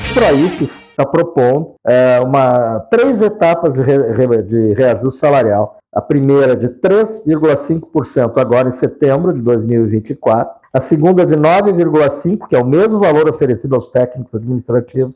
O PROIFES está propondo três etapas de reajuste salarial. A primeira de 3,5% agora em setembro de 2024. A segunda de 9,5%, que é o mesmo valor oferecido aos técnicos administrativos,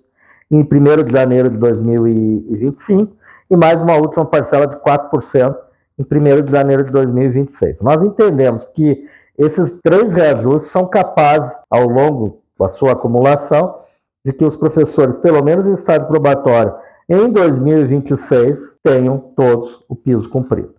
em 1º de janeiro de 2025. E mais uma última parcela de 4% em 1º de janeiro de 2026. Nós entendemos que esses três reajustes são capazes, ao longo da sua acumulação, de que os professores, pelo menos em estágio probatório, em 2026, tenham todos o piso cumprido.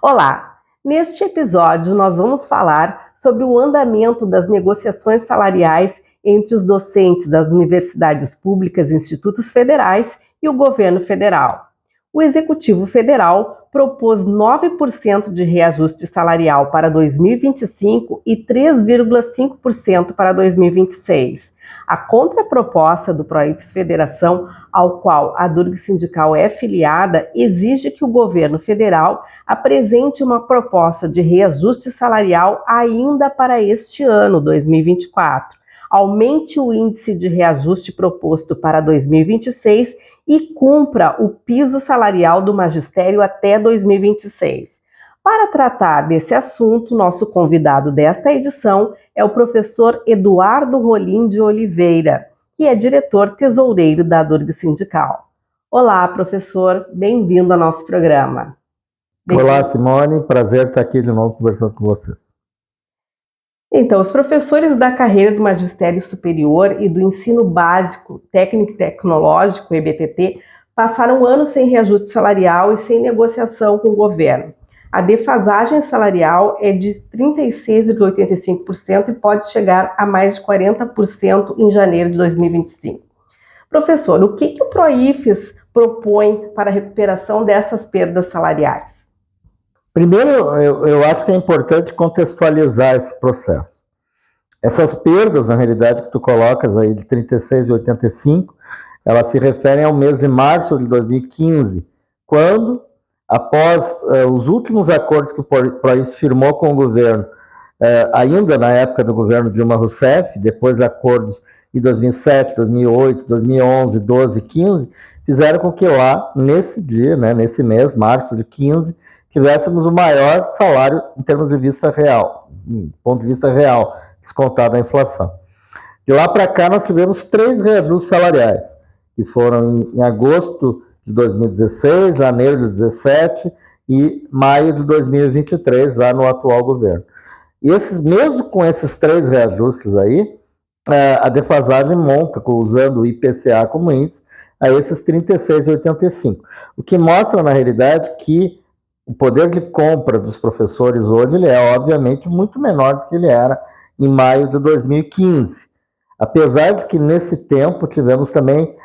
Olá! Neste episódio, nós vamos falar sobre o andamento das negociações salariais entre os docentes das universidades públicas e institutos federais e o governo federal. O Executivo Federal propôs 9% de reajuste salarial para 2025 e 3,5% para 2026. A contraproposta do PROIFES Federação, ao qual a Durg Sindical é filiada, exige que o governo federal apresente uma proposta de reajuste salarial ainda para este ano, 2024. Aumente o índice de reajuste proposto para 2026 e cumpra o piso salarial do magistério até 2026. Para tratar desse assunto, nosso convidado desta edição é o professor Eduardo Rolim de Oliveira, que é diretor tesoureiro da Durg Sindical. Olá, professor, bem-vindo ao nosso programa. Olá, Simone, prazer estar aqui de novo conversando com vocês. Então, os professores da carreira do Magistério Superior e do Ensino Básico Técnico e Tecnológico, EBTT, passaram anos sem reajuste salarial e sem negociação com o governo. A defasagem salarial é de 36,85% e pode chegar a mais de 40% em janeiro de 2025. Professor, o que o PROIFES propõe para a recuperação dessas perdas salariais? Primeiro, eu acho que é importante contextualizar esse processo. Essas perdas, na realidade, que tu colocas aí de 36,85, elas se referem ao mês de março de 2015, quando, após os últimos acordos que o PROIFES firmou com o governo, ainda na época do governo Dilma Rousseff, depois de acordos em 2007, 2008, 2011, 12 e 15, fizeram com que lá, nesse dia, nesse mês, março de 15, tivéssemos o maior salário em termos de vista real, ponto de vista real, descontado a inflação. De lá para cá, nós tivemos 3 reajustes salariais, que foram em agosto de 2016, janeiro de 2017 e maio de 2023, lá no atual governo. E mesmo com esses 3 reajustes aí, a defasagem monta, usando o IPCA como índice, a esses 36,85. O que mostra, na realidade, que o poder de compra dos professores hoje ele é, obviamente, muito menor do que ele era em maio de 2015. Apesar de que, nesse tempo, tivemos também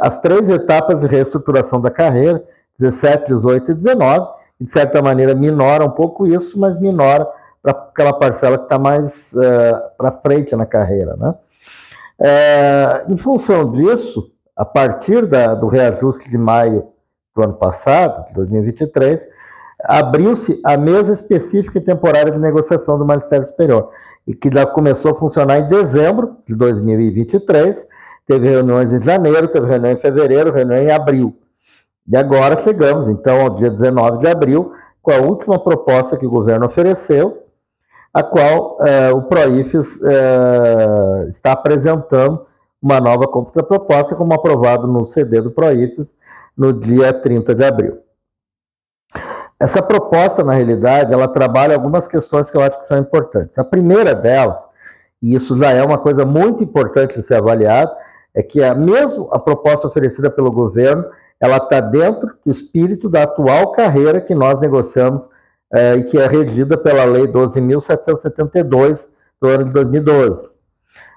as 3 etapas de reestruturação da carreira, 17, 18 e 19, e, de certa maneira, minora um pouco isso, mas minora para aquela parcela que está mais para frente na carreira, né? Em função disso, a partir do reajuste de maio do ano passado, de 2023, abriu-se a mesa específica e temporária de negociação do Magistério Superior, e que já começou a funcionar em dezembro de 2023, teve reuniões em janeiro, teve reunião em fevereiro, reunião em abril. E agora chegamos, então, ao dia 19 de abril, com a última proposta que o governo ofereceu, a qual o PROIFES está apresentando uma nova contraproposta, como aprovado no CD do PROIFES no dia 30 de abril. Essa proposta, na realidade, ela trabalha algumas questões que eu acho que são importantes. A primeira delas, e isso já é uma coisa muito importante de ser avaliado, é que mesmo a proposta oferecida pelo governo, ela está dentro do espírito da atual carreira que nós negociamos e que é regida pela Lei 12.772 do ano de 2012.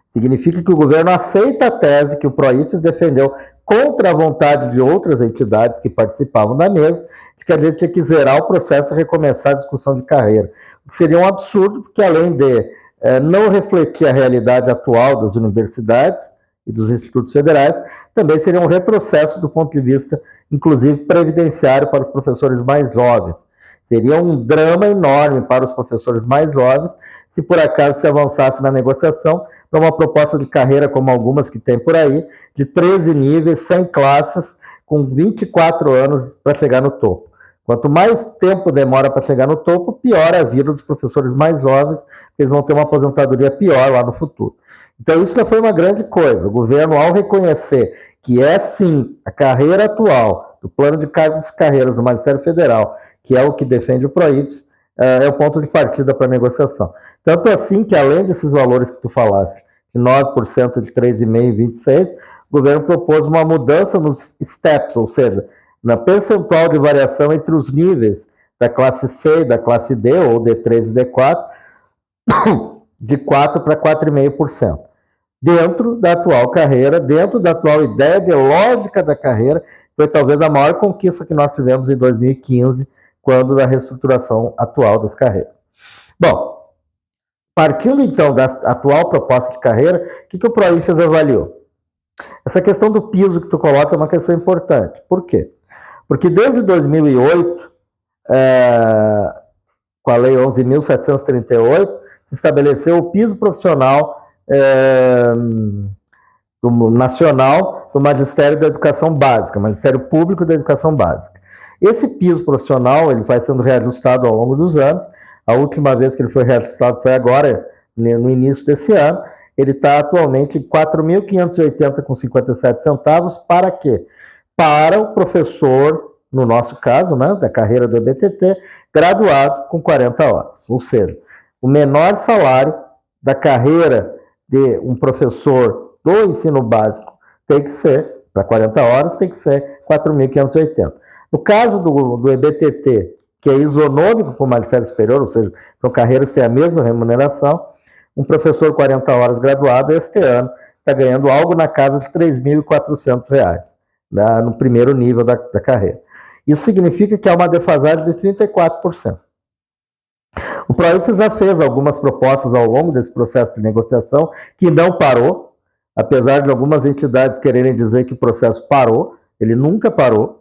Significa que o governo aceita a tese que o PROIFES defendeu contra a vontade de outras entidades que participavam da mesa, de que a gente tinha que zerar o processo e recomeçar a discussão de carreira. O que seria um absurdo, porque além de não refletir a realidade atual das universidades e dos institutos federais, também seria um retrocesso do ponto de vista, inclusive, previdenciário para os professores mais jovens. Seria um drama enorme para os professores mais jovens se por acaso se avançasse na negociação, para uma proposta de carreira como algumas que tem por aí, de 13 níveis, 100 classes, com 24 anos para chegar no topo. Quanto mais tempo demora para chegar no topo, pior a vida dos professores mais jovens, porque eles vão ter uma aposentadoria pior lá no futuro. Então isso já foi uma grande coisa. O governo, ao reconhecer que é sim a carreira atual do plano de cargos e carreiras do Magistério Federal, que é o que defende o PROIFES, é o ponto de partida para a negociação. Tanto assim que, além desses valores que tu falaste, de 9%, de 3,5% e 26%, o governo propôs uma mudança nos steps, ou seja, na percentual de variação entre os níveis da classe C e da classe D, ou D3 e D4, de 4% para 4,5%. Dentro da atual carreira, dentro da atual ideia ideológica da carreira, foi talvez a maior conquista que nós tivemos em 2015, quando da reestruturação atual das carreiras. Bom, partindo então da atual proposta de carreira, o que o PROIFES avaliou? Essa questão do piso que tu coloca é uma questão importante. Por quê? Porque desde 2008, com a Lei 11.738, se estabeleceu o piso profissional nacional do Magistério da Educação Básica, Magistério Público da Educação Básica. Esse piso profissional ele vai sendo reajustado ao longo dos anos. A última vez que ele foi reajustado foi agora, no início desse ano. Ele está atualmente em R$ 4.580,57. Para quê? Para o professor, no nosso caso, né, da carreira do EBTT, graduado com 40 horas. Ou seja, o menor salário da carreira de um professor do ensino básico tem que ser, para 40 horas, tem que ser 4.580. No caso do EBTT, que é isonômico com o magistério superior, ou seja, são carreiras que têm a mesma remuneração, um professor 40 horas graduado, este ano, está ganhando algo na casa de R$ 3.400, né, no primeiro nível da carreira. Isso significa que há uma defasagem de 34%. O PROIFES já fez algumas propostas ao longo desse processo de negociação, que não parou, apesar de algumas entidades quererem dizer que o processo parou, ele nunca parou,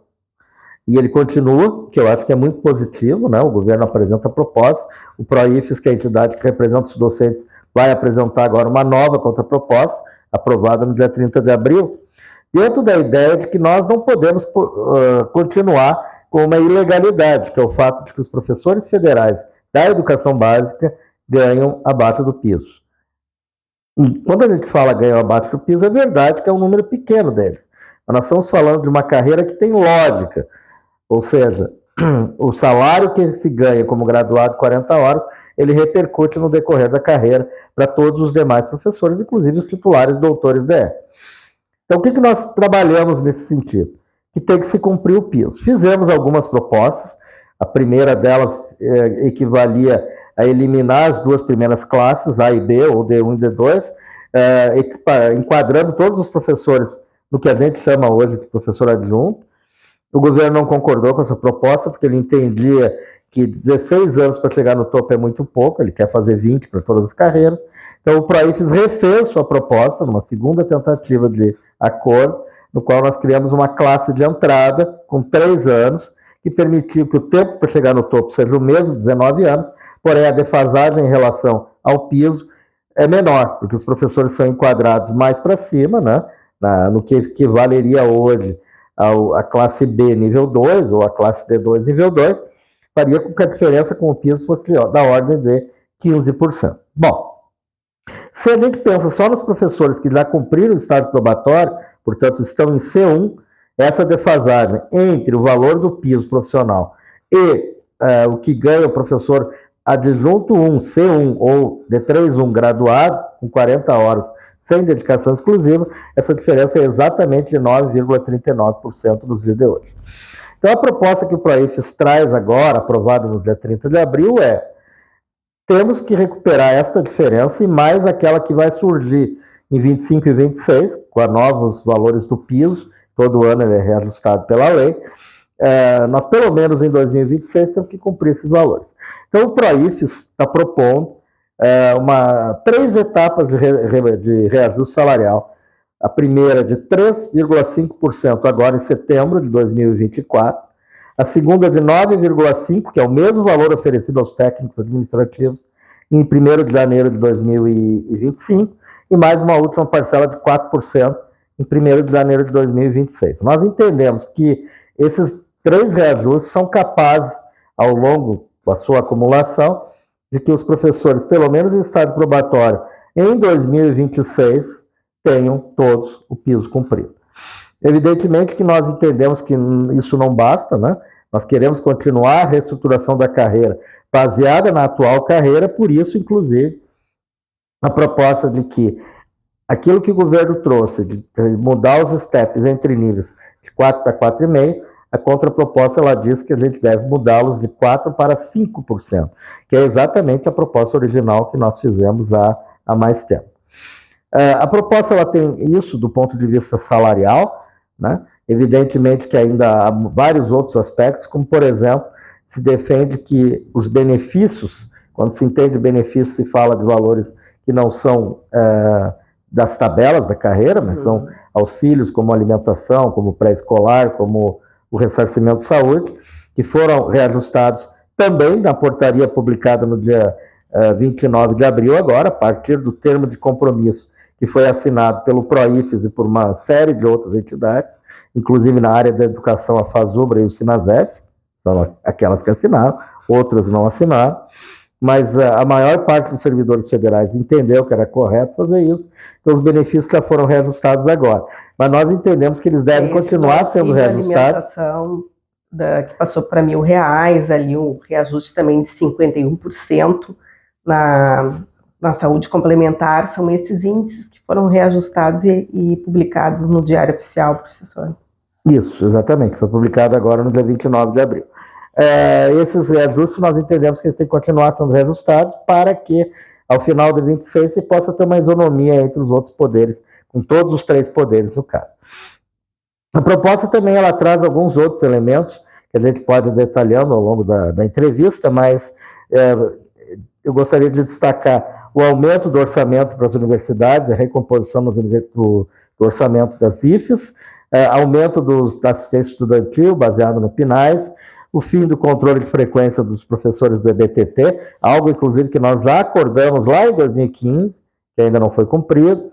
e ele continua, que eu acho que é muito positivo, né? O governo apresenta propostas, o PROIFES, que é a entidade que representa os docentes, vai apresentar agora uma nova contraproposta, aprovada no dia 30 de abril, dentro da ideia de que nós não podemos continuar com uma ilegalidade, que é o fato de que os professores federais da educação básica ganham abaixo do piso. E quando a gente fala ganham abaixo do piso, é verdade que é um número pequeno deles. Mas nós estamos falando de uma carreira que tem lógica, ou seja, o salário que se ganha como graduado 40 horas, ele repercute no decorrer da carreira para todos os demais professores, inclusive os titulares doutores DE. Então, o que nós trabalhamos nesse sentido? Que tem que se cumprir o piso. Fizemos algumas propostas, a primeira delas equivalia a eliminar as duas primeiras classes, A e B, ou D1 e D2, enquadrando todos os professores no que a gente chama hoje de professor adjunto. O governo não concordou com essa proposta, porque ele entendia que 16 anos para chegar no topo é muito pouco, ele quer fazer 20 para todas as carreiras. Então, o PROIFES refez sua proposta, numa segunda tentativa de acordo, no qual nós criamos uma classe de entrada com 3 anos, que permitiu que o tempo para chegar no topo seja o mesmo, 19 anos, porém a defasagem em relação ao piso é menor, porque os professores são enquadrados mais para cima, né, no que equivaleria hoje a classe B nível 2 ou a classe D2 nível 2, faria com que a diferença com o piso fosse da ordem de 15%. Bom, se a gente pensa só nos professores que já cumpriram o estágio probatório, portanto estão em C1, essa defasagem entre o valor do piso profissional e o que ganha o professor adjunto 1, C1 ou D3-1 graduado, com 40 horas sem dedicação exclusiva, essa diferença é exatamente de 9,39% nos dias de hoje. Então, a proposta que o PROIFES traz agora, aprovada no dia 30 de abril, temos que recuperar esta diferença e mais aquela que vai surgir em 25 e 26, com novos valores do piso, todo ano ele é reajustado pela lei. Nós, pelo menos em 2026, temos que cumprir esses valores. Então, o PROIFES está propondo 3 etapas de reajuste salarial. A primeira de 3,5% agora em setembro de 2024. A segunda de 9,5%, que é o mesmo valor oferecido aos técnicos administrativos, em 1º de janeiro de 2025. e mais uma última parcela de 4% em 1º de janeiro de 2026. Nós entendemos que esses 3 reajustes são capazes, ao longo da sua acumulação, de que os professores, pelo menos em estágio probatório, em 2026, tenham todos o piso cumprido. Evidentemente que nós entendemos que isso não basta, né? Nós queremos continuar a reestruturação da carreira baseada na atual carreira, por isso, inclusive, a proposta de que aquilo que o governo trouxe, de mudar os steps entre níveis de 4 para 4,5%, a contraproposta ela diz que a gente deve mudá-los de 4% para 5%, que é exatamente a proposta original que nós fizemos há mais tempo. A proposta ela tem isso do ponto de vista salarial, né? Evidentemente que ainda há vários outros aspectos, como, por exemplo, se defende que os benefícios, quando se entende benefício, se fala de valores que não são das tabelas da carreira, mas são auxílios como alimentação, como pré-escolar, como o ressarcimento de saúde, que foram reajustados também na portaria publicada no dia 29 de abril agora, a partir do termo de compromisso que foi assinado pelo PROIFES e por uma série de outras entidades, inclusive na área da educação, a FASUBRA e o SINASEF, são aquelas que assinaram, outras não assinaram, mas a maior parte dos servidores federais entendeu que era correto fazer isso, então os benefícios já foram reajustados agora. Mas nós entendemos que eles devem continuar sendo reajustados. Que passou para R$1.000, ali o reajuste também de 51% na saúde complementar, são esses índices que foram reajustados e publicados no Diário Oficial, professor. Isso, exatamente, foi publicado agora no dia 29 de abril. Esses reajustes nós entendemos que eles têm que continuar sendo reajustados para que, ao final de 26, se possa ter uma isonomia entre os outros poderes, com todos os 3 poderes, no caso. A proposta também ela traz alguns outros elementos que a gente pode ir detalhando ao longo da entrevista, mas eu gostaria de destacar o aumento do orçamento para as universidades, a recomposição do orçamento das IFES, aumento da assistência estudantil, baseado no PNAES, o fim do controle de frequência dos professores do EBTT, algo, inclusive, que nós já acordamos lá em 2015, que ainda não foi cumprido,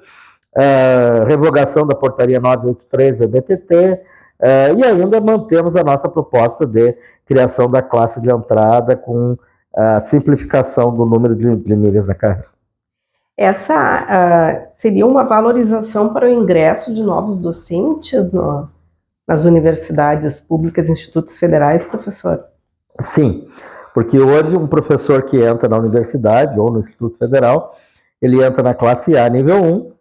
revogação da portaria 983 do EBTT, e ainda mantemos a nossa proposta de criação da classe de entrada com a simplificação do número de níveis na carreira. Essa seria uma valorização para o ingresso de novos docentes nas universidades públicas e institutos federais, professor? Sim, porque hoje um professor que entra na universidade ou no Instituto Federal, ele entra na classe A nível 1,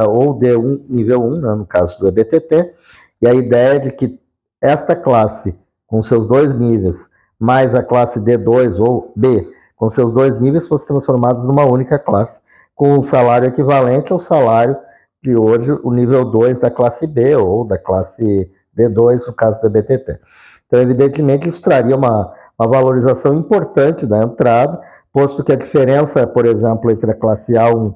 ou D1 nível 1, né, no caso do EBTT, e a ideia é de que esta classe, com seus 2 níveis, mais a classe D2 ou B, com seus 2 níveis, fossem transformados numa única classe, com um salário equivalente ao salário de hoje, o nível 2 da classe B ou da classe D2, no caso do EBTT. Então, evidentemente, isso traria uma valorização importante da entrada, posto que a diferença, por exemplo, entre a classe A1,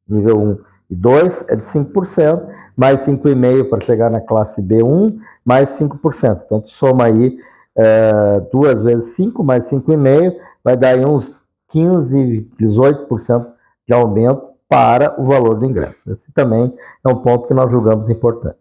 nível 1 e 2 é de 5%, mais 5,5% para chegar na classe B1, mais 5%. Então, tu soma aí 2 vezes 5, mais 5,5%, vai dar aí uns 15%, 18% de aumento para o valor do ingresso. Esse também é um ponto que nós julgamos importante.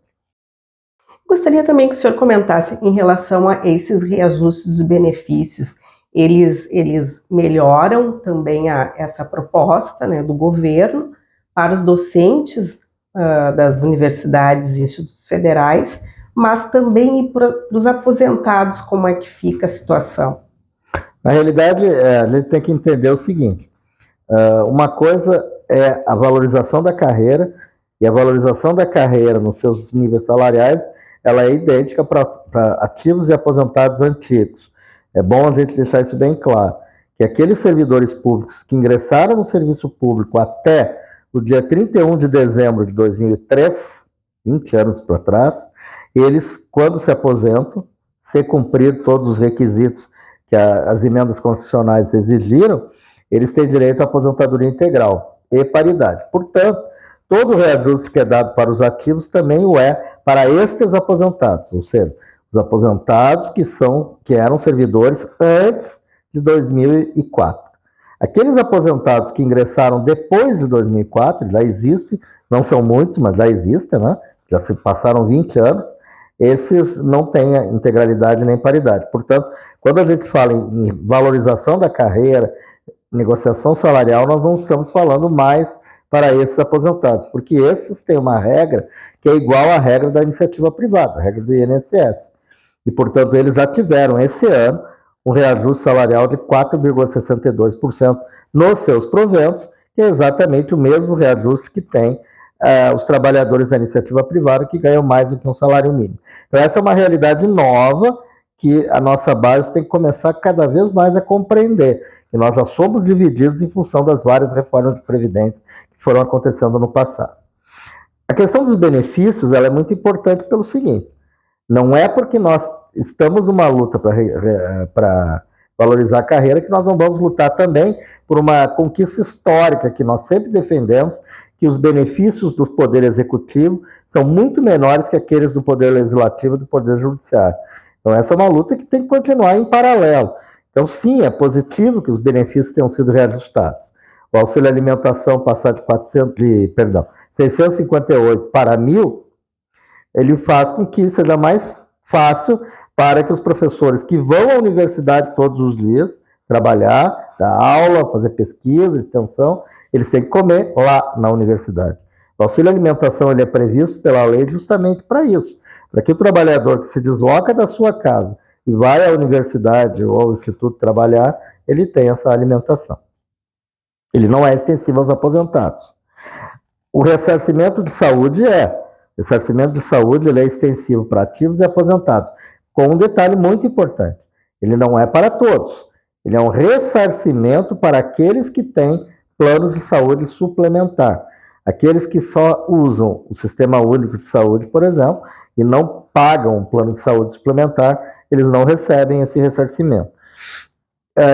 Gostaria também que o senhor comentasse em relação a esses reajustes de benefícios. Eles melhoram também essa proposta, né, do governo para os docentes das universidades e institutos federais, mas também para os aposentados, como é que fica a situação? Na realidade, a gente tem que entender o seguinte, uma coisa é a valorização da carreira, e a valorização da carreira nos seus níveis salariais, ela é idêntica para ativos e aposentados antigos. É bom a gente deixar isso bem claro, que aqueles servidores públicos que ingressaram no serviço público até o dia 31 de dezembro de 2003, 20 anos para trás, eles, quando se aposentam, se cumprir todos os requisitos que as emendas constitucionais exigiram, eles têm direito à aposentadoria integral e paridade. Portanto, todo o reajuste que é dado para os ativos também o é para estes aposentados, ou seja, os aposentados que eram servidores antes de 2004. Aqueles aposentados que ingressaram depois de 2004, já existem, não são muitos, mas já existem, né? Já se passaram 20 anos, esses não têm integralidade nem paridade. Portanto, quando a gente fala em valorização da carreira, negociação salarial, nós não estamos falando mais para esses aposentados, porque esses têm uma regra que é igual à regra da iniciativa privada, a regra do INSS. E, portanto, eles já tiveram esse ano um reajuste salarial de 4,62% nos seus proventos, que é exatamente o mesmo reajuste que tem os trabalhadores da iniciativa privada, que ganham mais do que um salário mínimo. Então, essa é uma realidade nova que a nossa base tem que começar cada vez mais a compreender, que nós já somos divididos em função das várias reformas de previdência que foram acontecendo no passado. A questão dos benefícios ela é muito importante pelo seguinte: não é porque nós estamos numa luta para valorizar a carreira que nós não vamos lutar também por uma conquista histórica que nós sempre defendemos, que os benefícios do Poder Executivo são muito menores que aqueles do Poder Legislativo e do Poder Judiciário. Então essa é uma luta que tem que continuar em paralelo. Então sim, é positivo que os benefícios tenham sido reajustados. O auxílio alimentação passar de 658 para 1.000, ele faz com que seja mais fácil para que os professores que vão à universidade todos os dias, trabalhar, dar aula, fazer pesquisa, extensão, eles têm que comer lá na universidade. O auxílio alimentação ele é previsto pela lei justamente para isso, para que o trabalhador que se desloca da sua casa e vai à universidade ou ao instituto trabalhar, ele tenha essa alimentação. Ele não é extensivo aos aposentados. O ressarcimento de saúde O ressarcimento de saúde ele é extensivo para ativos e aposentados, com um detalhe muito importante: ele não é para todos, ele é um ressarcimento para aqueles que têm planos de saúde suplementar. Aqueles que só usam o Sistema Único de Saúde, por exemplo, e não pagam um plano de saúde suplementar, eles não recebem esse ressarcimento.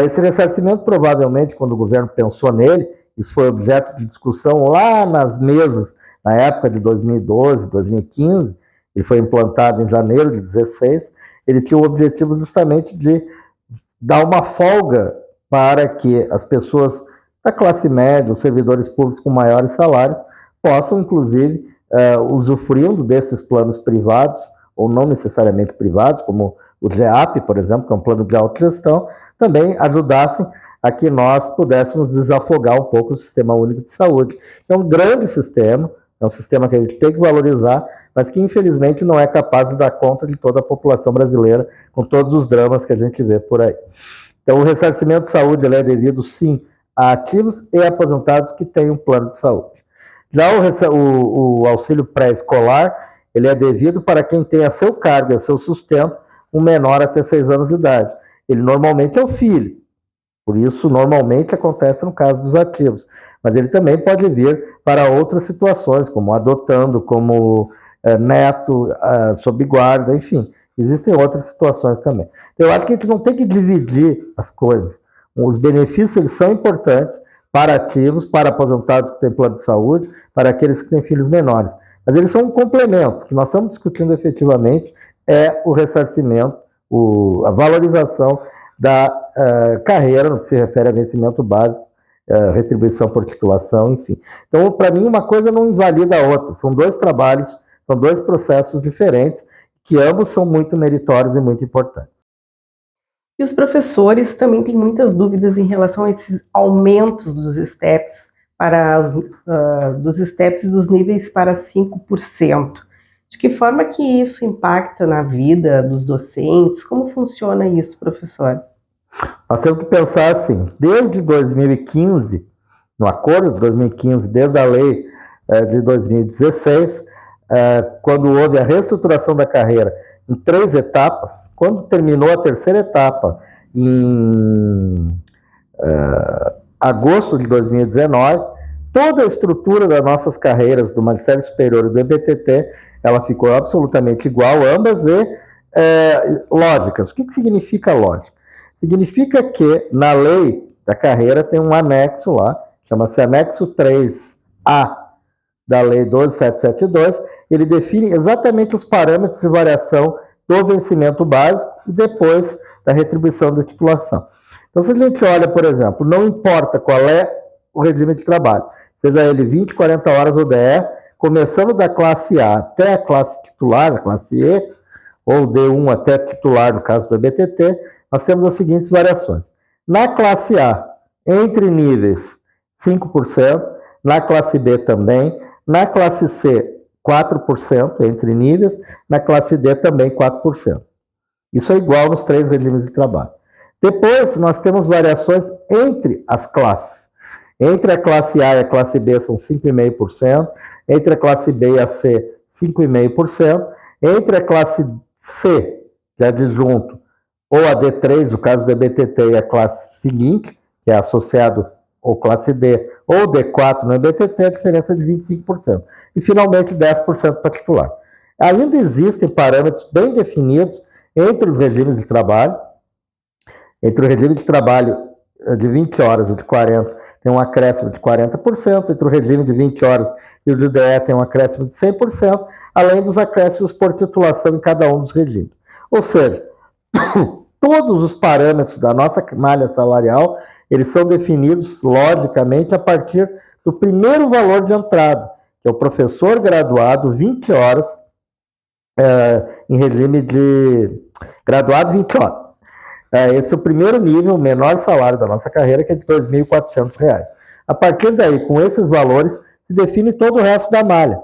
Esse ressarcimento, provavelmente, quando o governo pensou nele, isso foi objeto de discussão lá nas mesas, na época de 2012, 2015, ele foi implantado em janeiro de 2016, ele tinha o objetivo justamente de dar uma folga para que as pessoas da classe média, os servidores públicos com maiores salários, possam, inclusive, usufruindo desses planos privados, ou não necessariamente privados, como o GEAP, por exemplo, que é um plano de autogestão, também ajudassem a que nós pudéssemos desafogar um pouco o Sistema Único de Saúde. É um grande sistema, é um sistema que a gente tem que valorizar, mas que infelizmente não é capaz de dar conta de toda a população brasileira, com todos os dramas que a gente vê por aí. Então o ressarcimento de saúde ele é devido sim a ativos e aposentados que têm um plano de saúde. Já o auxílio pré-escolar, ele é devido para quem tem a seu cargo, a seu sustento, um menor até 6 anos de idade. Ele normalmente é o filho, por isso normalmente acontece no caso dos ativos, mas ele também pode vir para outras situações, como adotando, como neto, sob guarda, enfim, existem outras situações também. Então, eu acho que a gente não tem que dividir as coisas. Os benefícios eles são importantes para ativos, para aposentados que têm plano de saúde, para aqueles que têm filhos menores, mas eles são um complemento. O que nós estamos discutindo efetivamente é o ressarcimento, a valorização da carreira, no que se refere a vencimento básico, retribuição por titulação, enfim. Então, para mim, uma coisa não invalida a outra. São dois trabalhos, são dois processos diferentes, que ambos são muito meritórios e muito importantes. E os professores também têm muitas dúvidas em relação a esses aumentos dos STEPs, dos STEPs dos níveis para 5%. De que forma que isso impacta na vida dos docentes? Como funciona isso, professor? Nós temos que pensar assim, desde 2015, no acordo de 2015, desde a lei de 2016, quando houve a reestruturação da carreira em 3 etapas, quando terminou a terceira etapa, em agosto de 2019, toda a estrutura das nossas carreiras do Magistério Superior e do EBTT, ela ficou absolutamente igual, ambas lógicas. O que significa lógica? Significa que na lei da carreira tem um anexo lá, chama-se anexo 3A da lei 12772, ele define exatamente os parâmetros de variação do vencimento básico e depois da retribuição da titulação. Então, se a gente olha, por exemplo, não importa qual é o regime de trabalho, seja ele 20, 40 horas ou DE, começando da classe A até a classe titular, a classe E, ou D1 até titular, no caso do EBTT, nós temos as seguintes variações. Na classe A, entre níveis, 5%, na classe B também, na classe C, 4% entre níveis, na classe D também 4%. Isso é igual nos 3 regimes de trabalho. Depois, nós temos variações entre as classes. Entre a classe A e a classe B são 5,5%, entre a classe B e a C, 5,5%, entre a classe C, de adjunto, ou a D3, no caso do EBTT, e a classe seguinte, que é associado ou classe D, ou D4 no EBTT, a diferença é de 25%. E, finalmente, 10% para titular. Ainda existem parâmetros bem definidos entre os regimes de trabalho. Entre o regime de trabalho de 20 horas e de 40, tem um acréscimo de 40%, entre o regime de 20 horas e o de DE tem um acréscimo de 100%, além dos acréscimos por titulação em cada um dos regimes. Ou seja, todos os parâmetros da nossa malha salarial, eles são definidos, logicamente, a partir do primeiro valor de entrada, que é o professor graduado 20 horas, em regime de graduado 20 horas. Esse é o primeiro nível, o menor salário da nossa carreira, que é de R$ 2.400. A partir daí, com esses valores, se define todo o resto da malha.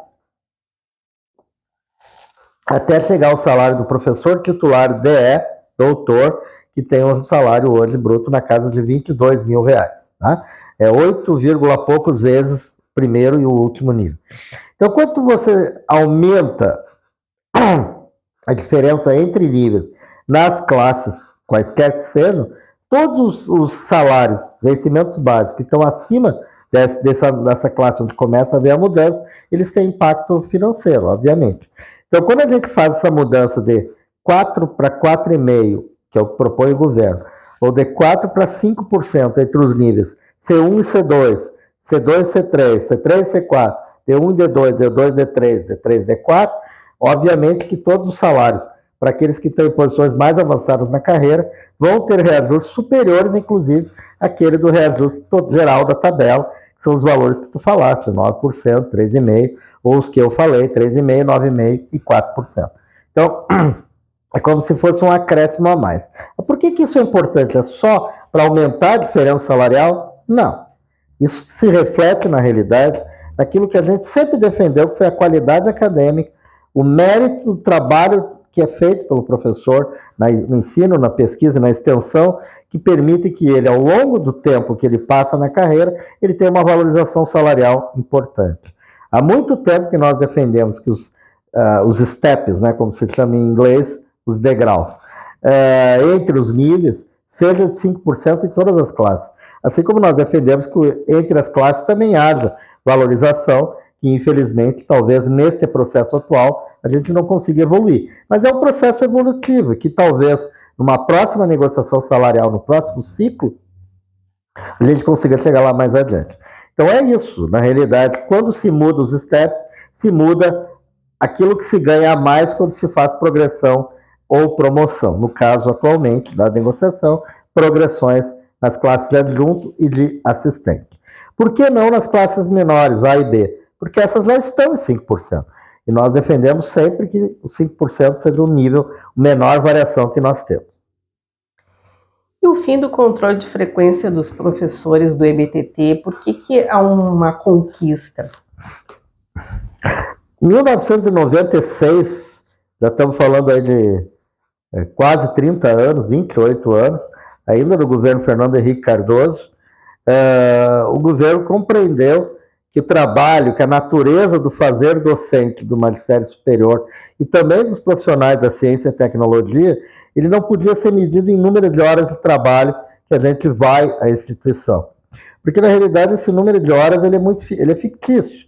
Até chegar ao salário do professor titular DE, doutor, que tem um salário hoje bruto na casa de R$ 22 mil. Tá? É 8, poucos vezes o primeiro e o último nível. Então, quanto você aumenta a diferença entre níveis nas classes, quaisquer que sejam, todos os salários, vencimentos básicos que estão acima dessa classe onde começa a haver a mudança, eles têm impacto financeiro, obviamente. Então, quando a gente faz essa mudança de 4 para 4,5%, que é o que propõe o governo, ou de 4 para 5% entre os níveis C1 e C2, C2 e C3, C3 e C4, D1 e D2, D2 e D3, D3 e D4, obviamente que todos os salários, para aqueles que estão em posições mais avançadas na carreira, vão ter reajustes superiores, inclusive, àquele do reajuste geral da tabela, que são os valores que tu falaste, 9%, 3,5%, ou os que eu falei, 3,5%, 9,5% e 4%. Então, é como se fosse um acréscimo a mais. Por que isso é importante? É só para aumentar a diferença salarial? Não. Isso se reflete, na realidade, naquilo que a gente sempre defendeu, que foi a qualidade acadêmica, o mérito do trabalho que é feito pelo professor no ensino, na pesquisa, na extensão, que permite que ele, ao longo do tempo que ele passa na carreira, ele tenha uma valorização salarial importante. Há muito tempo que nós defendemos que os steps, né, como se chama em inglês, os degraus, entre os níveis, seja de 5% em todas as classes. Assim como nós defendemos que entre as classes também haja valorização, que infelizmente, talvez neste processo atual, a gente não consiga evoluir. Mas é um processo evolutivo, que talvez numa próxima negociação salarial, no próximo ciclo, a gente consiga chegar lá mais adiante. Então é isso, na realidade, quando se muda os steps, se muda aquilo que se ganha a mais quando se faz progressão ou promoção. No caso, atualmente, da negociação, progressões nas classes de adjunto e de assistente. Por que não nas classes menores, A e B? Porque essas já estão em 5%. E nós defendemos sempre que os 5% seja o nível, menor variação que nós temos. E o fim do controle de frequência dos professores do EBTT, por que há uma conquista? Em 1996, já estamos falando aí de quase 30 anos, 28 anos, ainda no governo Fernando Henrique Cardoso, o governo compreendeu que o trabalho, que a natureza do fazer docente do magistério superior e também dos profissionais da ciência e tecnologia, ele não podia ser medido em número de horas de trabalho que a gente vai à instituição. Porque, na realidade, esse número de horas ele é fictício.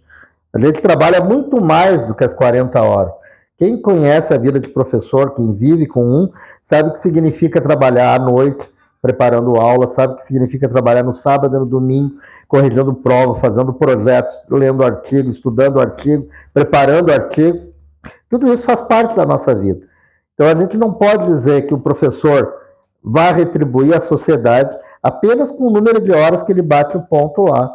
A gente trabalha muito mais do que as 40 horas. Quem conhece a vida de professor, quem vive com sabe o que significa trabalhar à noite, preparando aula, sabe o que significa trabalhar no sábado e no domingo, corrigindo prova, fazendo projetos, lendo artigo, estudando artigo, preparando artigo. Tudo isso faz parte da nossa vida. Então a gente não pode dizer que o professor vai retribuir à sociedade apenas com o número de horas que ele bate o ponto lá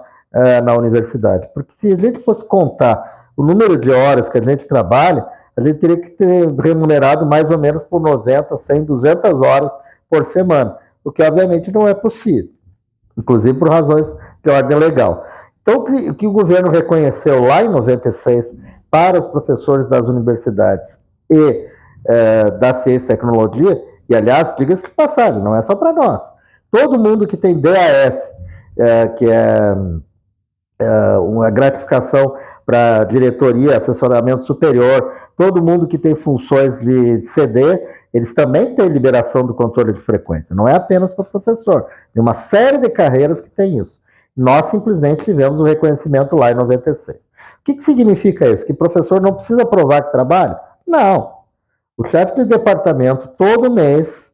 na universidade. Porque se a gente fosse contar o número de horas que a gente trabalha, a gente teria que ter remunerado mais ou menos por 90, 100, 200 horas por semana, o que obviamente não é possível, inclusive por razões de ordem legal. Então, o que o governo reconheceu lá em 96 para os professores das universidades e da ciência e tecnologia, e aliás, diga-se de passagem, não é só para nós. Todo mundo que tem DAS, que é uma gratificação para diretoria, assessoramento superior, todo mundo que tem funções de CD, eles também têm liberação do controle de frequência, não é apenas para professor, tem uma série de carreiras que tem isso. Nós simplesmente tivemos o reconhecimento lá em 96. O que significa isso? Que professor não precisa provar que trabalha? Não. O chefe de departamento, todo mês,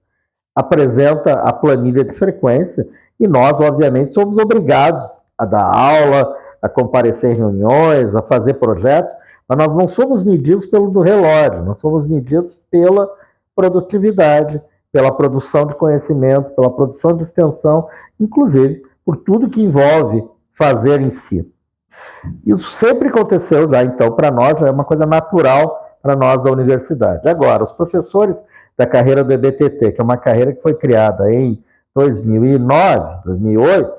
apresenta a planilha de frequência e nós, obviamente, somos obrigados a dar aula, a comparecer em reuniões, a fazer projetos, mas nós não somos medidos pelo relógio, nós somos medidos pela produtividade, pela produção de conhecimento, pela produção de extensão, inclusive por tudo que envolve fazer ensino. Isso sempre aconteceu já, então, para nós, é uma coisa natural para nós da universidade. Agora, os professores da carreira do EBTT, que é uma carreira que foi criada em 2009, 2008,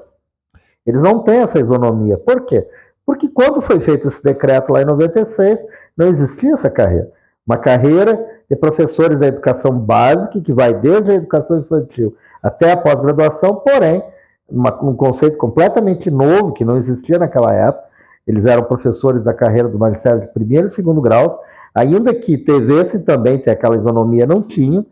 eles não têm essa isonomia. Por quê? Porque quando foi feito esse decreto lá em 96, não existia essa carreira. Uma carreira de professores da educação básica, que vai desde a educação infantil até a pós-graduação, porém, um conceito completamente novo, que não existia naquela época. Eles eram professores da carreira do magistério de primeiro e segundo graus, ainda que tivesse também, tem aquela isonomia, não tinha.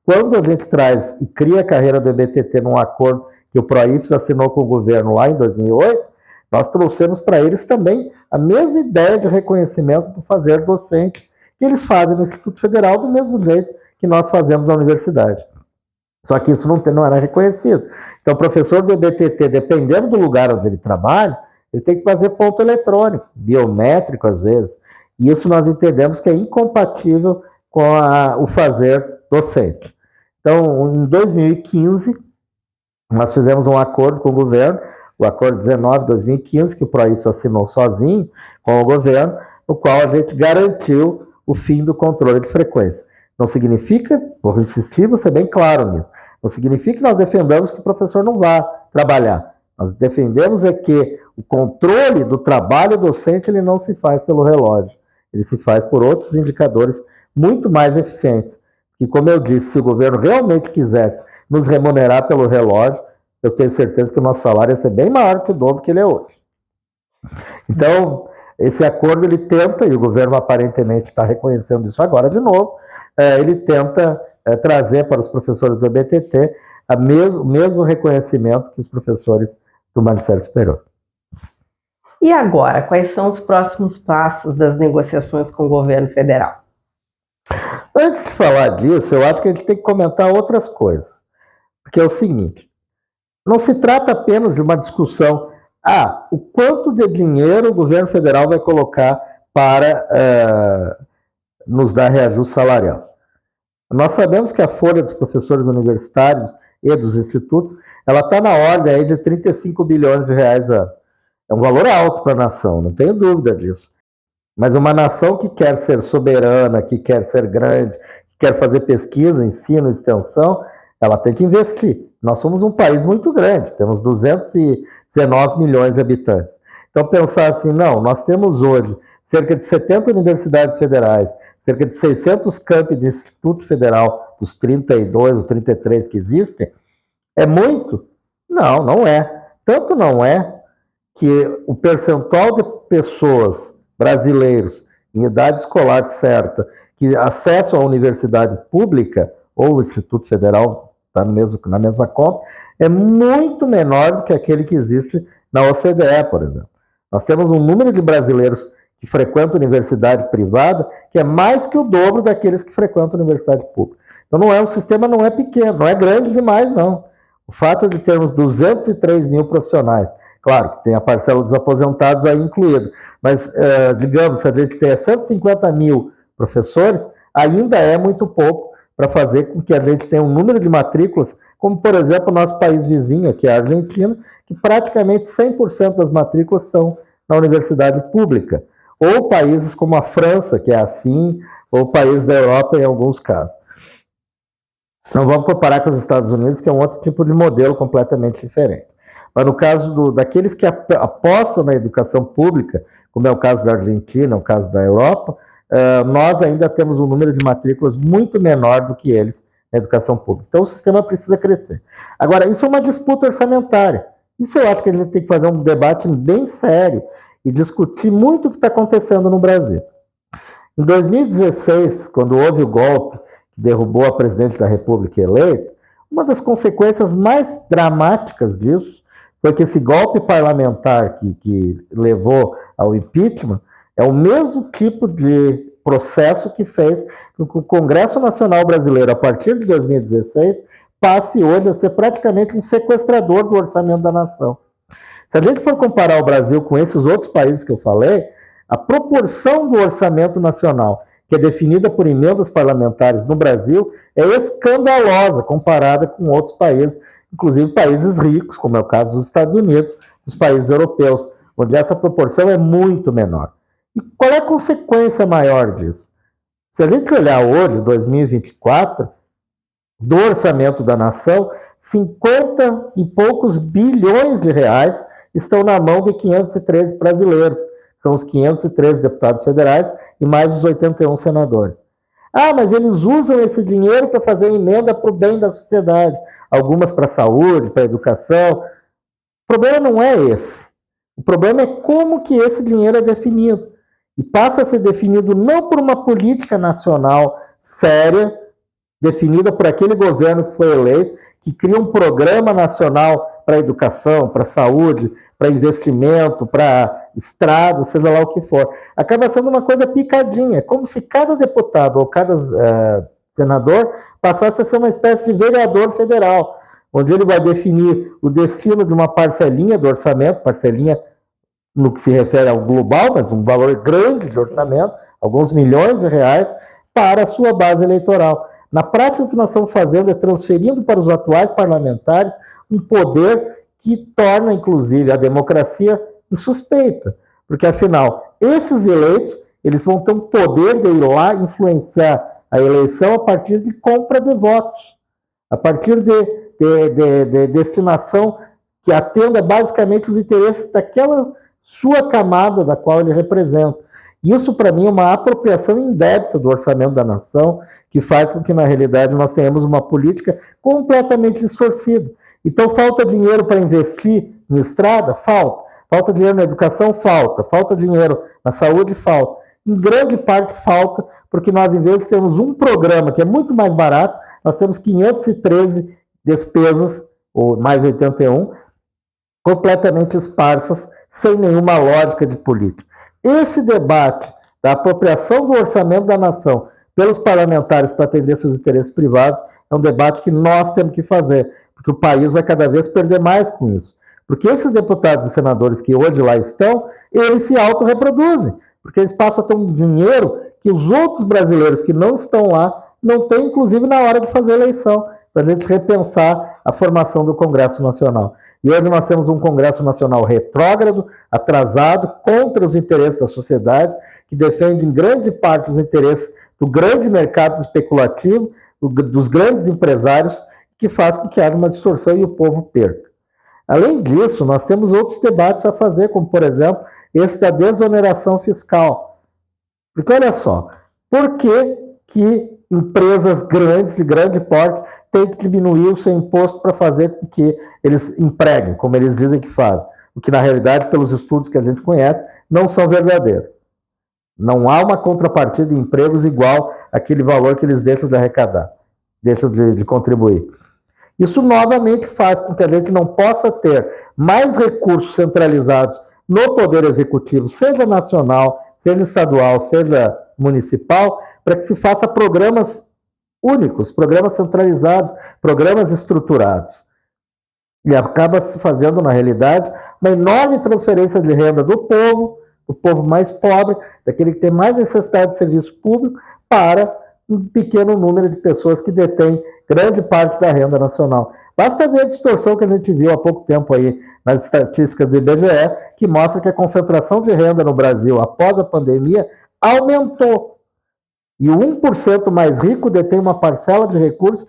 Quando a gente traz e cria a carreira do EBTT num acordo que o PROIFES assinou com o governo lá em 2008, nós trouxemos para eles também a mesma ideia de reconhecimento do fazer docente que eles fazem no Instituto Federal, do mesmo jeito que nós fazemos na universidade. Só que isso não era reconhecido. Então, o professor do EBTT, dependendo do lugar onde ele trabalha, ele tem que fazer ponto eletrônico, biométrico às vezes. E isso nós entendemos que é incompatível com o fazer docente. Então, em 2015, nós fizemos um acordo com o governo, o acordo 19/2015, que o PROIFES assinou sozinho com o governo, no qual a gente garantiu o fim do controle de frequência. Não significa, vou insistir, vou ser bem claro nisso, não significa que nós defendamos que o professor não vá trabalhar. Nós defendemos é que o controle do trabalho docente ele não se faz pelo relógio, ele se faz por outros indicadores muito mais eficientes. E como eu disse, se o governo realmente quisesse nos remunerar pelo relógio, eu tenho certeza que o nosso salário ia ser bem maior que o dobro que ele é hoje. Então, esse acordo ele tenta, e o governo aparentemente está reconhecendo isso agora de novo, ele tenta trazer para os professores do EBTT o mesmo reconhecimento que os professores do magistério superior. E agora, quais são os próximos passos das negociações com o governo federal? Antes de falar disso, eu acho que a gente tem que comentar outras coisas. Porque é o seguinte, não se trata apenas de uma discussão, o quanto de dinheiro o governo federal vai colocar para nos dar reajuste salarial. Nós sabemos que a folha dos professores universitários e dos institutos, ela está na ordem aí de 35 bilhões de reais ano. É um valor alto para a nação, não tenho dúvida disso. Mas uma nação que quer ser soberana, que quer ser grande, que quer fazer pesquisa, ensino, extensão, ela tem que investir. Nós somos um país muito grande, temos 219 milhões de habitantes. Então pensar assim, não, nós temos hoje cerca de 70 universidades federais, cerca de 600 campi de Instituto Federal, dos 32 ou 33 que existem, é muito? Não, não é. Tanto não é que o percentual de pessoas brasileiros em idade escolar certa que acessam a universidade pública ou o Instituto Federal está na mesma conta, é muito menor do que aquele que existe na OCDE, por exemplo. Nós temos um número de brasileiros que frequentam a universidade privada que é mais que o dobro daqueles que frequentam a universidade pública. Então o sistema não é pequeno, não é grande demais, não. O fato de termos 203 mil profissionais, claro que tem a parcela dos aposentados aí incluído, mas digamos, se a gente tem 150 mil professores, ainda é muito pouco para fazer com que a gente tenha um número de matrículas, como, por exemplo, o nosso país vizinho, aqui a Argentina, que praticamente 100% das matrículas são na universidade pública. Ou países como a França, que é assim, ou países da Europa em alguns casos. Não vamos comparar com os Estados Unidos, que é um outro tipo de modelo completamente diferente. Mas no caso daqueles que apostam na educação pública, como é o caso da Argentina, o caso da Europa, nós ainda temos um número de matrículas muito menor do que eles na educação pública. Então o sistema precisa crescer. Agora, isso é uma disputa orçamentária. Isso eu acho que a gente tem que fazer um debate bem sério e discutir muito o que está acontecendo no Brasil. Em 2016, quando houve o golpe que derrubou a presidente da República eleita, uma das consequências mais dramáticas disso foi que esse golpe parlamentar que levou ao impeachment é o mesmo tipo de processo que fez com que o Congresso Nacional Brasileiro, a partir de 2016, passe hoje a ser praticamente um sequestrador do orçamento da nação. Se a gente for comparar o Brasil com esses outros países que eu falei, a proporção do orçamento nacional, que é definida por emendas parlamentares no Brasil, é escandalosa comparada com outros países, inclusive países ricos, como é o caso dos Estados Unidos, dos países europeus, onde essa proporção é muito menor. E qual é a consequência maior disso? Se a gente olhar hoje, 2024, do orçamento da nação, 50 e poucos bilhões de reais estão na mão de 513 brasileiros. São os 513 deputados federais e mais os 81 senadores. Ah, mas eles usam esse dinheiro para fazer emenda para o bem da sociedade. Algumas para a saúde, para a educação. O problema não é esse. O problema é como que esse dinheiro é definido. E passa a ser definido não por uma política nacional séria, definida por aquele governo que foi eleito, que cria um programa nacional para educação, para saúde, para investimento, para estrada, seja lá o que for. Acaba sendo uma coisa picadinha, como se cada deputado ou cada senador passasse a ser uma espécie de vereador federal, onde ele vai definir o destino de uma parcelinha do orçamento, parcelinha no que se refere ao global, mas um valor grande de orçamento, alguns milhões de reais, para a sua base eleitoral. Na prática, o que nós estamos fazendo é transferindo para os atuais parlamentares um poder que torna, inclusive, a democracia insuspeita. Porque, afinal, esses eleitos eles vão ter um poder de ir lá influenciar a eleição a partir de compra de votos, a partir de destinação que atenda basicamente os interesses daquela sua camada da qual ele representa. Isso, para mim, é uma apropriação indébita do orçamento da nação, que faz com que, na realidade, nós tenhamos uma política completamente distorcida. Então, falta dinheiro para investir em estrada? Falta. Falta dinheiro na educação? Falta. Falta dinheiro na saúde? Falta. Em grande parte, falta, porque nós, em vez de termos um programa que é muito mais barato, nós temos 513 despesas, ou mais 81, completamente esparsas, sem nenhuma lógica de política. Esse debate da apropriação do orçamento da nação pelos parlamentares para atender seus interesses privados é um debate que nós temos que fazer, porque o país vai cada vez perder mais com isso. Porque esses deputados e senadores que hoje lá estão, eles se autorreproduzem, porque eles passam a ter um dinheiro que os outros brasileiros que não estão lá não têm, inclusive, na hora de fazer a eleição, para a gente repensar a formação do Congresso Nacional. E hoje nós temos um Congresso Nacional retrógrado, atrasado, contra os interesses da sociedade, que defende em grande parte os interesses do grande mercado especulativo, dos grandes empresários, que faz com que haja uma distorção e o povo perca. Além disso, nós temos outros debates a fazer, como, por exemplo, esse da desoneração fiscal. Porque, olha só, por que empresas grandes, de grande porte, têm que diminuir o seu imposto para fazer com que eles empreguem, como eles dizem que fazem? O que, na realidade, pelos estudos que a gente conhece, não são verdadeiros. Não há uma contrapartida de empregos igual àquele valor que eles deixam de arrecadar, deixam de contribuir. Isso novamente faz com que a gente não possa ter mais recursos centralizados no Poder Executivo, seja nacional, seja estadual, seja municipal, para que se faça programas únicos, programas centralizados, programas estruturados. E acaba se fazendo, na realidade, uma enorme transferência de renda do povo mais pobre, daquele que tem mais necessidade de serviço público, para um pequeno número de pessoas que detêm grande parte da renda nacional. Basta ver a distorção que a gente viu há pouco tempo aí nas estatísticas do IBGE, que mostra que a concentração de renda no Brasil após a pandemia aumentou. E o 1% mais rico detém uma parcela de recursos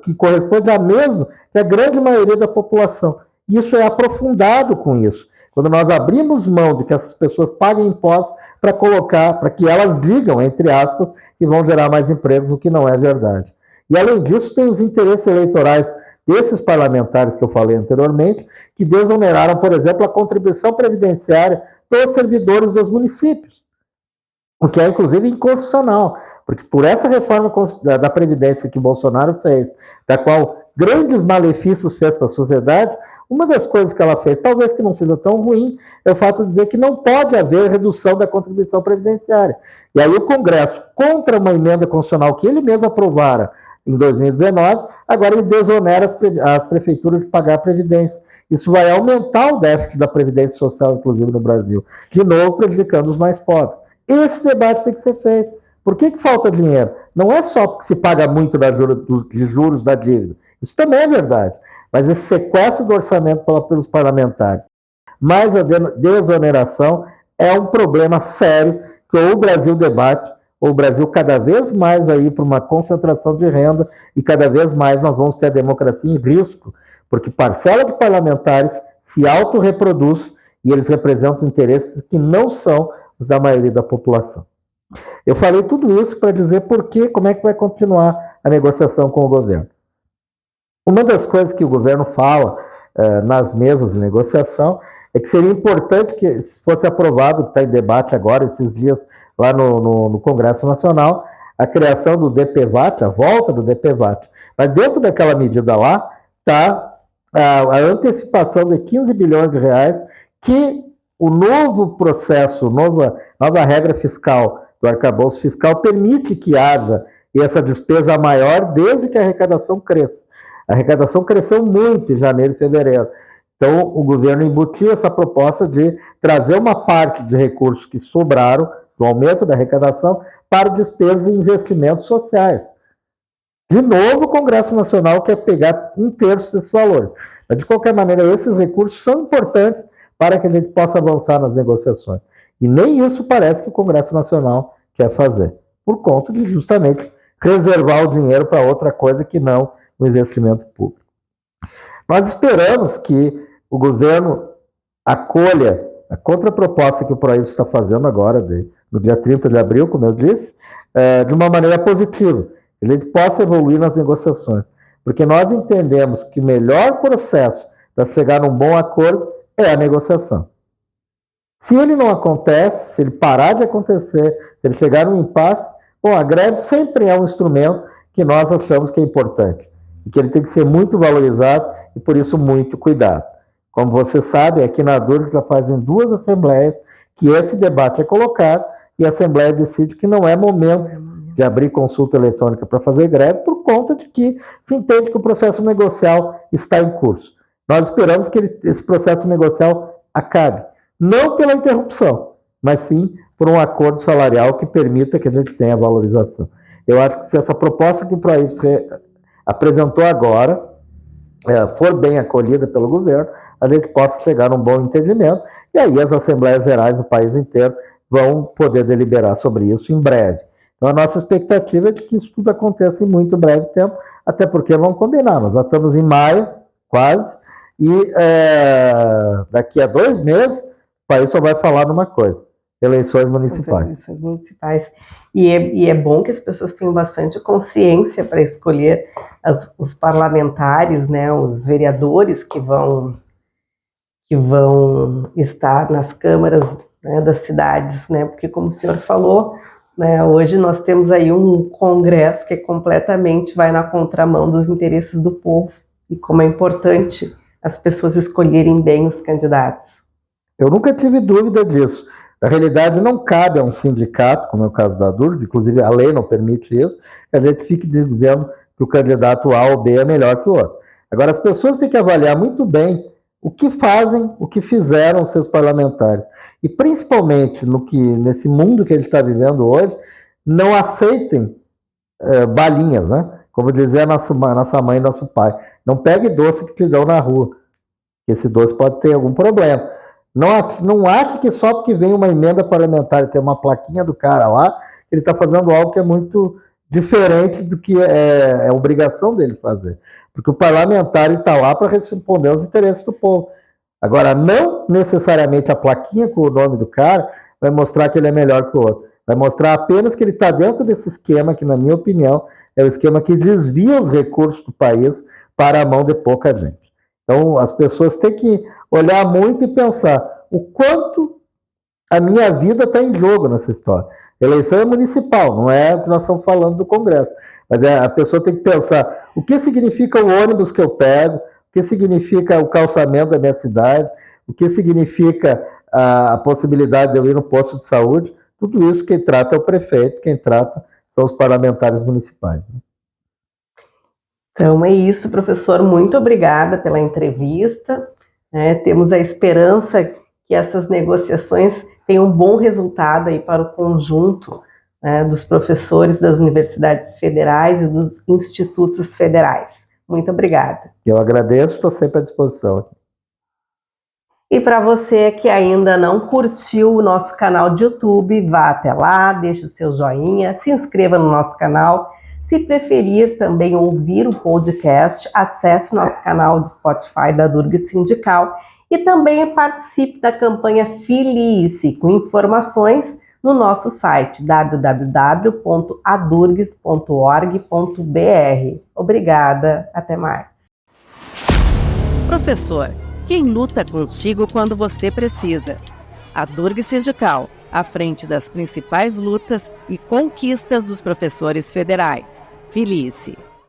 que corresponde a mesmo que a grande maioria da população. Isso é aprofundado com isso. Quando nós abrimos mão de que essas pessoas paguem impostos para que elas digam, entre aspas, que vão gerar mais empregos, o que não é verdade. E além disso, tem os interesses eleitorais desses parlamentares que eu falei anteriormente, que desoneraram, por exemplo, a contribuição previdenciária dos servidores dos municípios. O que é, inclusive, inconstitucional, porque por essa reforma da Previdência que Bolsonaro fez, da qual grandes malefícios fez para a sociedade, uma das coisas que ela fez, talvez que não seja tão ruim, é o fato de dizer que não pode haver redução da contribuição previdenciária. E aí o Congresso, contra uma emenda constitucional que ele mesmo aprovara em 2019, agora ele desonera as prefeituras de pagar a Previdência. Isso vai aumentar o déficit da Previdência Social, inclusive no Brasil, de novo prejudicando os mais pobres. Esse debate tem que ser feito. Por que falta dinheiro? Não é só porque se paga muito de juros da dívida. Isso também é verdade. Mas esse sequestro do orçamento pelos parlamentares, mais a desoneração, é um problema sério que ou o Brasil debate, ou o Brasil cada vez mais vai ir para uma concentração de renda e cada vez mais nós vamos ter a democracia em risco, porque parcela de parlamentares se autorreproduz e eles representam interesses que não são da maioria da população. Eu falei tudo isso para dizer como é que vai continuar a negociação com o governo. Uma das coisas que o governo fala nas mesas de negociação é que seria importante que, se fosse aprovado, que está em debate agora, esses dias, lá no Congresso Nacional, a criação do DPVAT, a volta do DPVAT. Mas dentro daquela medida lá está a antecipação de 15 bilhões de reais que o novo processo, nova regra fiscal do arcabouço fiscal permite que haja essa despesa maior desde que a arrecadação cresça. A arrecadação cresceu muito em janeiro e fevereiro. Então, o governo embutiu essa proposta de trazer uma parte de recursos que sobraram do aumento da arrecadação para despesas e investimentos sociais. De novo, o Congresso Nacional quer pegar 1/3 desses valores. Mas, de qualquer maneira, esses recursos são importantes para que a gente possa avançar nas negociações. E nem isso parece que o Congresso Nacional quer fazer, por conta de justamente reservar o dinheiro para outra coisa que não o investimento público. Nós esperamos que o governo acolha a contraproposta que o Proívio está fazendo agora, no dia 30 de abril, como eu disse, de uma maneira positiva, que a gente possa evoluir nas negociações, porque nós entendemos que o melhor processo para chegar num bom acordo é a negociação. Se ele não acontece, se ele parar de acontecer, se ele chegar num impasse, bom, a greve sempre é um instrumento que nós achamos que é importante e que ele tem que ser muito valorizado e, por isso, muito cuidado. Como você sabe, aqui na Durgs já fazem 2 assembleias que esse debate é colocado e a Assembleia decide que não é momento de abrir consulta eletrônica para fazer greve por conta de que se entende que o processo negocial está em curso. Nós esperamos que esse processo negocial acabe, não pela interrupção, mas sim por um acordo salarial que permita que a gente tenha valorização. Eu acho que se essa proposta que o Proívio apresentou agora for bem acolhida pelo governo, a gente possa chegar num bom entendimento, e aí as Assembleias Gerais do país inteiro vão poder deliberar sobre isso em breve. Então a nossa expectativa é de que isso tudo aconteça em muito breve tempo, até porque, vamos combinar, nós já estamos em maio, quase, e daqui a 2 meses o país só vai falar de uma coisa: eleições municipais. Eleições municipais. E é bom que as pessoas tenham bastante consciência para escolher os parlamentares, né, os vereadores que vão estar nas câmaras, né, das cidades, né, porque, como o senhor falou, né, hoje nós temos aí um Congresso que completamente vai na contramão dos interesses do povo, e como é importante as pessoas escolherem bem os candidatos. Eu nunca tive dúvida disso. Na realidade, não cabe a um sindicato, como é o caso da Durgs, inclusive a lei não permite isso, que a gente fique dizendo que o candidato A ou B é melhor que o outro. Agora, as pessoas têm que avaliar muito bem o que fazem, o que fizeram os seus parlamentares. E principalmente nesse mundo que a gente está vivendo hoje, não aceitem balinhas, né? Como dizia nossa mãe e nosso pai. Não pegue doce que te dão na rua. Esse doce pode ter algum problema. Não ache que só porque vem uma emenda parlamentar e tem uma plaquinha do cara lá, ele está fazendo algo que é muito diferente do que é obrigação dele fazer. Porque o parlamentar está lá para responder aos interesses do povo. Agora, não necessariamente a plaquinha com o nome do cara vai mostrar que ele é melhor que o outro. Vai mostrar apenas que ele está dentro desse esquema que, na minha opinião, é o esquema que desvia os recursos do país para a mão de pouca gente. Então, as pessoas têm que olhar muito e pensar o quanto a minha vida está em jogo nessa história. Eleição é municipal, não é o que nós estamos falando do Congresso. Mas a pessoa tem que pensar o que significa o ônibus que eu pego, o que significa o calçamento da minha cidade, o que significa a possibilidade de eu ir no posto de saúde. Tudo isso quem trata é o prefeito, quem trata são os parlamentares municipais. Então é isso, professor. Muito obrigada pela entrevista. Temos a esperança que essas negociações tenham um bom resultado aí para o conjunto dos professores das universidades federais e dos institutos federais. Muito obrigada. Eu agradeço, estou sempre à disposição. E para você que ainda não curtiu o nosso canal de YouTube, vá até lá, deixe o seu joinha, se inscreva no nosso canal. Se preferir também ouvir o podcast, acesse o nosso canal de Spotify da Durg Sindical e também participe da campanha Filie-se, com informações no nosso site www.adurgs.org.br. Obrigada, até mais. Professor, quem luta contigo quando você precisa? A Durg Sindical, à frente das principais lutas e conquistas dos professores federais. Filie-se.